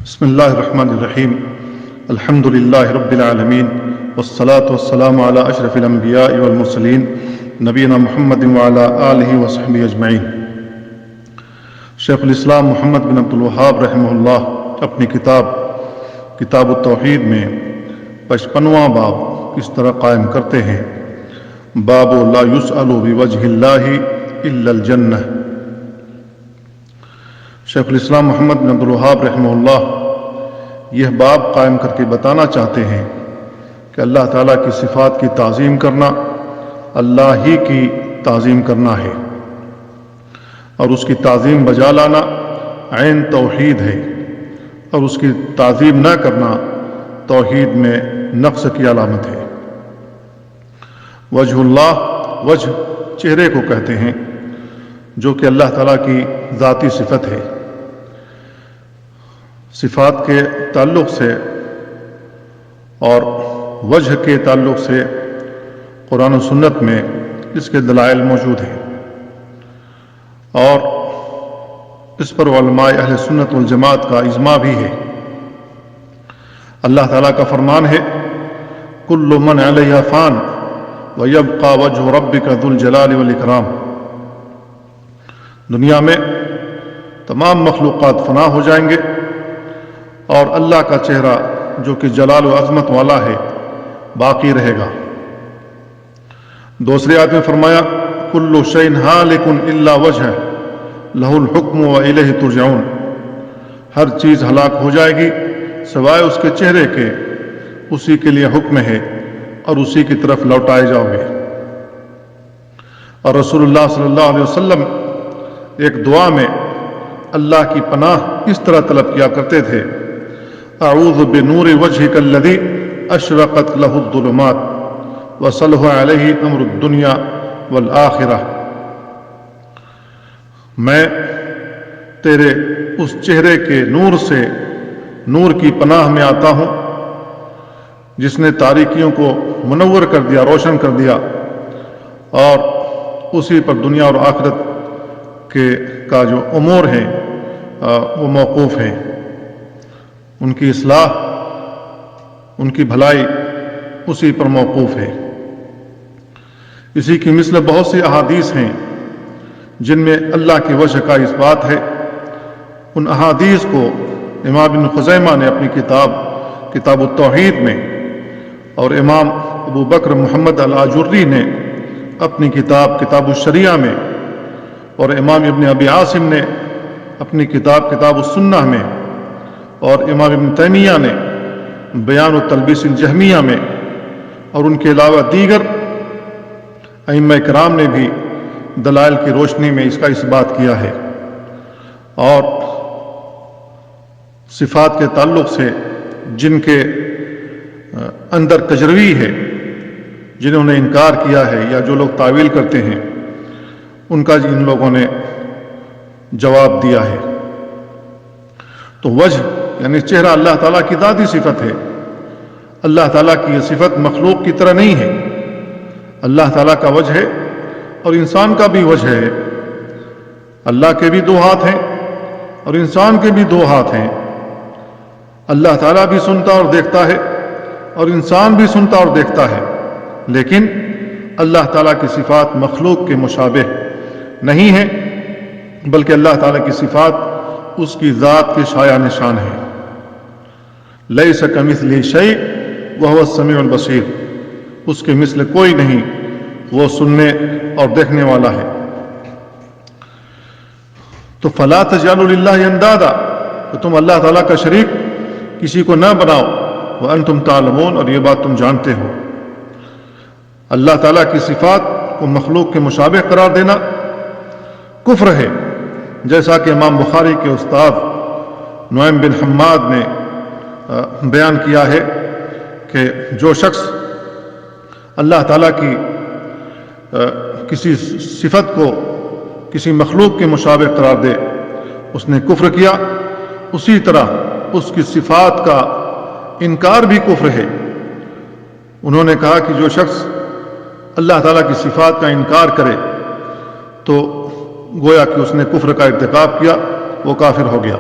بسم اللہ الرحمن الرحیم الحمد للہ رب العالمین والصلاة والسلام علی اشرف الانبیاء والمرسلین نبینا محمد وعلی آلہ وصحبہ اجمعین۔ شیخ الاسلام محمد بن عبد الوہاب رحمہ اللہ اپنی کتاب التوحید میں 55واں باب اس طرح قائم کرتے ہیں: باب لا یسأل بوجہ اللہ الا الجنہ۔ شیخ الاسلام محمد بن عبد الوہاب رحمہ اللہ یہ باب قائم کر کے بتانا چاہتے ہیں کہ اللہ تعالیٰ کی صفات کی تعظیم کرنا اللہ ہی کی تعظیم کرنا ہے، اور اس کی تعظیم بجا لانا عین توحید ہے، اور اس کی تعظیم نہ کرنا توحید میں نقص کی علامت ہے۔ وجہ اللہ، وجہ چہرے کو کہتے ہیں، جو کہ اللہ تعالیٰ کی ذاتی صفت ہے۔ صفات کے تعلق سے اور وجہ کے تعلق سے قرآن و سنت میں اس کے دلائل موجود ہیں، اور اس پر علماء اہل سنت والجماعت کا اجماع بھی ہے۔ اللہ تعالیٰ کا فرمان ہے: کل من علیہا فان ویبقى وجہ ربک ذو الجلال والاکرام۔ دنیا میں تمام مخلوقات فنا ہو جائیں گے، اور اللہ کا چہرہ جو کہ جلال و عظمت والا ہے باقی رہے گا۔ دوسری آیت میں فرمایا: کل شیء ہالک الا وجہہ لہ الحکم والیہ ترجعون۔ ہر چیز ہلاک ہو جائے گی سوائے اس کے چہرے کے، اسی کے لیے حکم ہے اور اسی کی طرف لوٹائے جاؤ گے۔ اور رسول اللہ صلی اللہ علیہ وسلم ایک دعا میں اللہ کی پناہ اس طرح طلب کیا کرتے تھے: اعوذ بنور وجہک الذی اشرقت لہ الظلمات وصلح علیہ امر الدنیا والآخرہ۔ میں تیرے اس چہرے کے نور سے، نور کی پناہ میں آتا ہوں جس نے تاریکیوں کو منور کر دیا، روشن کر دیا، اور اسی پر دنیا اور آخرت کا جو امور ہیں وہ موقوف ہیں۔ ان کی اصلاح، ان کی بھلائی اسی پر موقوف ہے۔ اسی کی مثل بہت سی احادیث ہیں جن میں اللہ کی وجہ کا اس بات ہے۔ ان احادیث کو امام ابن خزیمہ نے اپنی کتاب التوحید میں، اور امام ابو بکر محمد الآجری نے اپنی کتاب الشریعہ میں، اور امام ابن ابی عاصم نے اپنی کتاب السنہ میں، اور امام ابن تیمیہ نے بیان و تلبیس الجہمیہ میں، اور ان کے علاوہ دیگر ائمہ کرام نے بھی دلائل کی روشنی میں اس کا اثبات کیا ہے۔ اور صفات کے تعلق سے جن کے اندر تجروی ہے، جنہوں نے انکار کیا ہے یا جو لوگ تعویل کرتے ہیں، ان کا ان لوگوں نے جواب دیا ہے۔ تو وجہ یعنی چہرہ اللہ تعالیٰ کی ذاتی صفت ہے۔ اللہ تعالیٰ کی یہ صفت مخلوق کی طرح نہیں ہے۔ اللہ تعالیٰ کا وجہ ہے اور انسان کا بھی وجہ ہے۔ اللہ کے بھی دو ہاتھ ہیں اور انسان کے بھی دو ہاتھ ہیں۔ اللہ تعالیٰ بھی سنتا اور دیکھتا ہے اور انسان بھی سنتا اور دیکھتا ہے، لیکن اللہ تعالیٰ کی صفات مخلوق کے مشابہ نہیں ہیں، بلکہ اللہ تعالیٰ کی صفات اس کی ذات کے شایع نشان ہیں۔ لیس کمثلہ شیء وہو السمیع البصیر۔ اس کے مثل کوئی نہیں، وہ سننے اور دیکھنے والا ہے۔ تو فلا تجعلوا للہ اندادا، تو تم اللہ تعالیٰ کا شریک کسی کو نہ بناؤ، وانتم تعلمون، اور یہ بات تم جانتے ہو۔ اللہ تعالیٰ کی صفات کو مخلوق کے مشابہ قرار دینا کفر ہے، جیسا کہ امام بخاری کے استاد نعیم بن حماد نے بیان کیا ہے کہ جو شخص اللہ تعالیٰ کی کسی صفت کو کسی مخلوق کے مشابہ قرار دے، اس نے کفر کیا۔ اسی طرح اس کی صفات کا انکار بھی کفر ہے۔ انہوں نے کہا کہ جو شخص اللہ تعالیٰ کی صفات کا انکار کرے تو گویا کہ اس نے کفر کا ارتکاب کیا، وہ کافر ہو گیا۔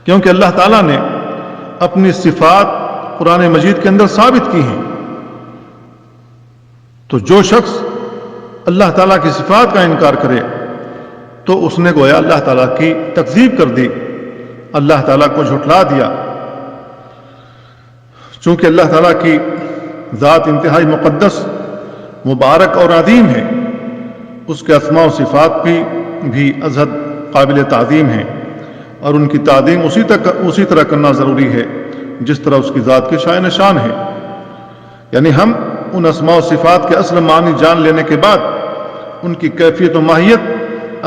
کیونکہ اللہ تعالیٰ نے اپنی صفات قرآن مجید کے اندر ثابت کی ہیں. تو جو شخص اللہ تعالیٰ کی صفات کا انکار کرے تو اس نے گویا اللہ تعالیٰ کی تکذیب کر دی، اللہ تعالیٰ کو جھٹلا دیا. چونکہ اللہ تعالیٰ کی ذات انتہائی مقدس، مبارک اور عظیم ہے، اس کے اسماء و صفات بھی ازحد قابل تعظیم ہیں، اور ان کی تعظیم اسی طرح کرنا ضروری ہے جس طرح اس کی ذات کے شائن شان ہے. یعنی ہم ان اسماء و صفات کے اصل معنی جان لینے کے بعد ان کی کیفیت و ماہیت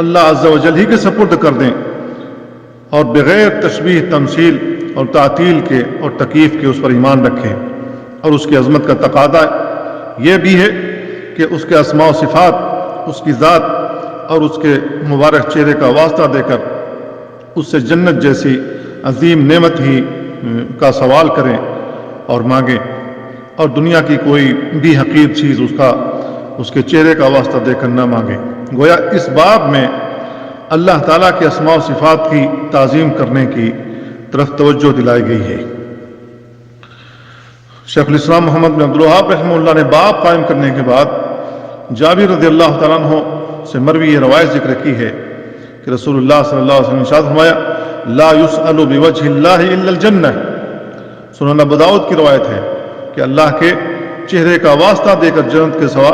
اللہ عز و جل ہی کے سپرد کر دیں، اور بغیر تشبیہ، تمثیل اور تعطیل کے اور تکییف کے اس پر ایمان رکھیں. اور اس کی عظمت کا تقاضا یہ بھی ہے کہ اس کے اسماء و صفات، اس کی ذات اور اس کے مبارک چہرے کا واسطہ دے کر اس سے جنت جیسی عظیم نعمت ہی کا سوال کریں اور مانگیں، اور دنیا کی کوئی بھی حقیر چیز اس کے چہرے کا واسطہ دے کر نہ مانگیں. گویا اس باب میں اللہ تعالیٰ کے اسماء و صفات کی تعظیم کرنے کی طرف توجہ دلائی گئی ہے. شیخ الاسلام محمد بن عبد الوہاب رحمہ اللہ نے باب قائم کرنے کے بعد جابر رضی اللہ تعالیٰ عنہ سے مروی یہ روایت ذکر کی ہے کہ رسول اللہ صلی اللہ علیہ وسلم نے ارشاد فرمایا: لا يسأل بوجه اللہ الا الجنہ. سنن ابو داؤد کی روایت ہے کہ اللہ کے چہرے کا واسطہ دے کر جنت کے سوا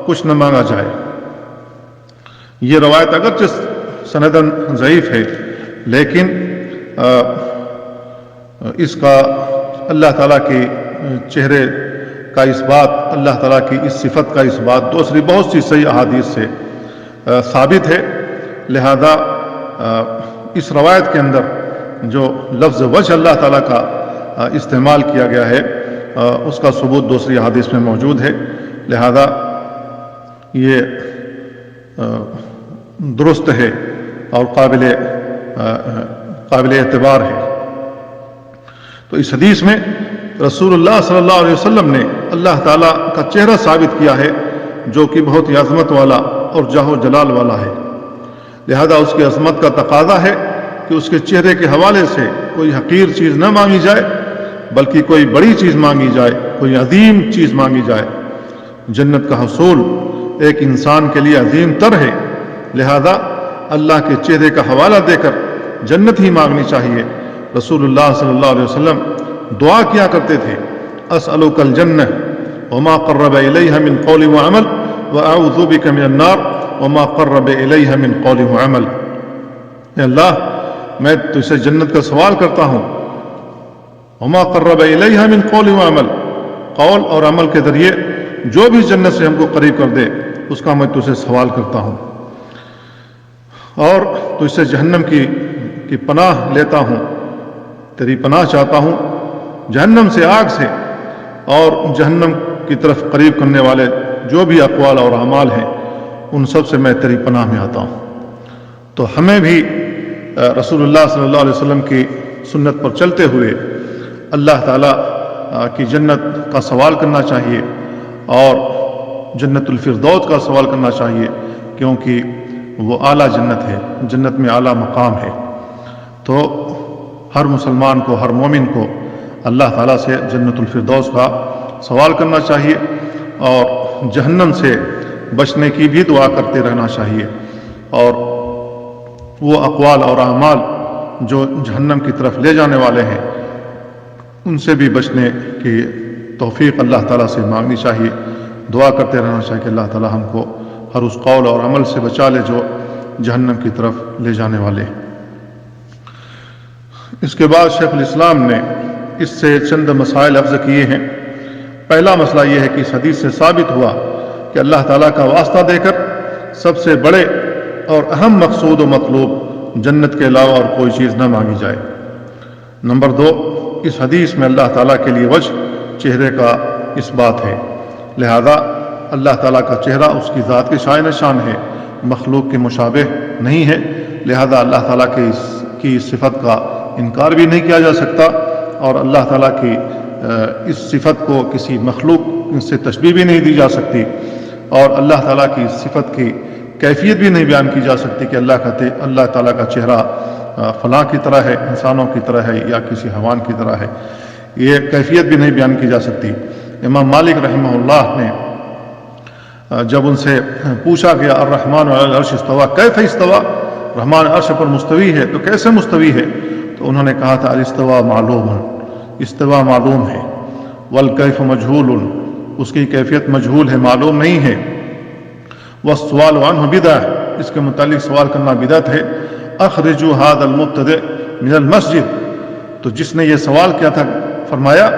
کچھ نہ مانگا جائے. یہ روایت اگرچہ سندن ضعیف ہے، لیکن اس کا اللہ تعالیٰ کے چہرے کا اس بات، اللہ تعالیٰ کی اس صفت کا اس بات دوسری بہت سی صحیح احادیث سے ثابت ہے. لہذا اس روایت کے اندر جو لفظ وجہ اللہ تعالیٰ کا استعمال کیا گیا ہے اس کا ثبوت دوسری احادیث میں موجود ہے. لہذا یہ درست ہے اور قابل اعتبار ہے. تو اس حدیث میں رسول اللہ صلی اللہ علیہ وسلم نے اللہ تعالیٰ کا چہرہ ثابت کیا ہے جو کہ بہت ہی عظمت والا اور جاہ و جلال والا ہے. لہذا اس کی عظمت کا تقاضا ہے کہ اس کے چہرے کے حوالے سے کوئی حقیر چیز نہ مانگی جائے، بلکہ کوئی بڑی چیز مانگی جائے، کوئی عظیم چیز مانگی جائے. جنت کا حصول ایک انسان کے لیے عظیم تر ہے، لہذا اللہ کے چہرے کا حوالہ دے کر جنت ہی مانگنی چاہیے. رسول اللہ صلی اللہ علیہ وسلم دعا کیا کرتے تھے: اسألک الجنہ وما قرب الیہ من قول وعمل واعوذ بک من النار وما قرب الیہ من قول وعمل. اے اللہ، میں تجھ سے جنت کا سوال کرتا ہوں، وما قرب الیہ من قول وعمل، قول اور عمل کے ذریعے جو بھی جنت سے ہم کو قریب کر دے اس کا میں تجھ سے سوال کرتا ہوں، اور تجھ سے جہنم کی پناہ لیتا ہوں، تیری پناہ چاہتا ہوں جہنم سے، آگ سے، اور جہنم کی طرف قریب کرنے والے جو بھی اقوال اور اعمال ہیں ان سب سے میں تیری پناہ میں آتا ہوں. تو ہمیں بھی رسول اللہ صلی اللہ علیہ وسلم کی سنت پر چلتے ہوئے اللہ تعالیٰ کی جنت کا سوال کرنا چاہیے اور جنت الفردوس کا سوال کرنا چاہیے، کیونکہ وہ اعلیٰ جنت ہے، جنت میں اعلیٰ مقام ہے. تو ہر مسلمان کو، ہر مومن کو اللہ تعالیٰ سے جنت الفردوس کا سوال کرنا چاہیے اور جہنم سے بچنے کی بھی دعا کرتے رہنا چاہیے، اور وہ اقوال اور اعمال جو جہنم کی طرف لے جانے والے ہیں ان سے بھی بچنے کی توفیق اللہ تعالیٰ سے مانگنی چاہیے. دعا کرتے رہنا چاہیے کہ اللہ تعالیٰ ہم کو ہر اس قول اور عمل سے بچا لے جو جہنم کی طرف لے جانے والے. اس کے بعد شیخ الاسلام نے اس سے چند مسائل عرض کیے ہیں. پہلا مسئلہ یہ ہے کہ اس حدیث سے ثابت ہوا کہ اللہ تعالیٰ کا واسطہ دے کر سب سے بڑے اور اہم مقصود و مطلوب جنت کے علاوہ اور کوئی چیز نہ مانگی جائے. نمبر 2، اس حدیث میں اللہ تعالیٰ کے لیے وجہ چہرے کا اس بات ہے، لہذا اللہ تعالیٰ کا چہرہ اس کی ذات کے شائن شان ہے، مخلوق کے مشابہ نہیں ہے، لہذا اللہ تعالیٰ کی صفت کا انکار بھی نہیں کیا جا سکتا، اور اللہ تعالیٰ کی اس صفت کو کسی مخلوق سے تشبیہ بھی نہیں دی جا سکتی، اور اللہ تعالیٰ کی صفت کی کیفیت بھی نہیں بیان کی جا سکتی کہ اللہ تعالیٰ کا چہرہ فلاں کی طرح ہے، انسانوں کی طرح ہے یا کسی حیوان کی طرح ہے، یہ کیفیت بھی نہیں بیان کی جا سکتی۔ امام مالک رحمہ اللہ نے جب ان سے پوچھا گیا الرحمن علی العرش استویٰ کیف استویٰ، رحمان عرش پر مستوی ہے تو کیسے مستوی ہے؟ تو انہوں نے کہا تھا الاستواء معلوم، استواء معلوم ہے، والکیف مجہول، اس کی کیفیت مجہول ہے، معلوم نہیں ہے، والسؤال عنہ بدعہ، اس کے متعلق سوال کرنا بدعت ہے، اخرجوا هذا المبتدع من المسجد، تو جس نے یہ سوال کیا تھا فرمایا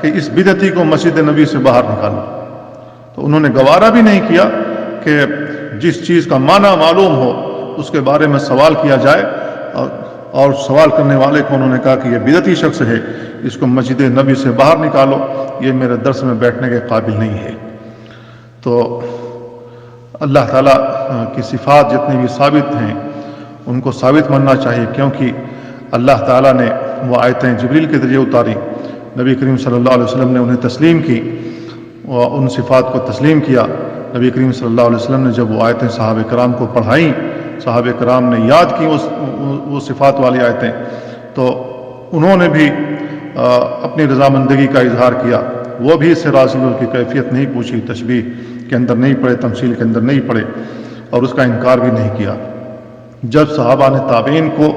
کہ اس بدعتی کو مسجد نبی سے باہر نکالو۔ تو انہوں نے گوارا بھی نہیں کیا کہ جس چیز کا معنی معلوم ہو اس کے بارے میں سوال کیا جائے، اور سوال کرنے والے کو انہوں نے کہا کہ یہ بدعتی شخص ہے، اس کو مسجد نبی سے باہر نکالو، یہ میرے درس میں بیٹھنے کے قابل نہیں ہے۔ تو اللہ تعالیٰ کی صفات جتنی بھی ثابت ہیں ان کو ثابت ماننا چاہیے، کیونکہ اللہ تعالیٰ نے وہ آیتیں جبریل کے ذریعے اتاری، نبی کریم صلی اللہ علیہ وسلم نے انہیں تسلیم کی، اور ان صفات کو تسلیم کیا۔ نبی کریم صلی اللہ علیہ وسلم نے جب وہ آیتیں صحابہ کرام کو پڑھائیں، صحابہ کرام نے یاد کی وہ صفات والی آیتیں، تو انہوں نے بھی اپنی رضامندگی کا اظہار کیا، وہ بھی اس سے راضی ہوئے، کی کیفیت نہیں پوچھی، تشبیہ کے اندر نہیں پڑے، تمثیل کے اندر نہیں پڑے، اور اس کا انکار بھی نہیں کیا۔ جب صحابہ نے تابعین کو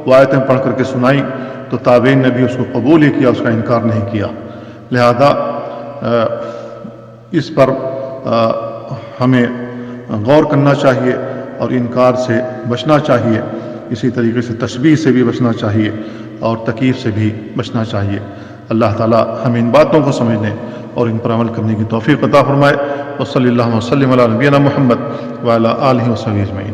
وہ آیتیں پڑھ کر کے سنائیں تو تابعین نے بھی اس کو قبول ہی کیا، اس کا انکار نہیں کیا۔ لہذا اس پر ہمیں غور کرنا چاہیے اور انکار سے بچنا چاہیے، اسی طریقے سے تشبیہ سے بھی بچنا چاہیے اور تکییف سے بھی بچنا چاہیے۔ اللہ تعالی ہمیں ان باتوں کو سمجھنے اور ان پر عمل کرنے کی توفیق عطا فرمائے۔ وصلی اللہ وسلم علی نبینا محمد وعلی آلہ وصحبہ اجمعین۔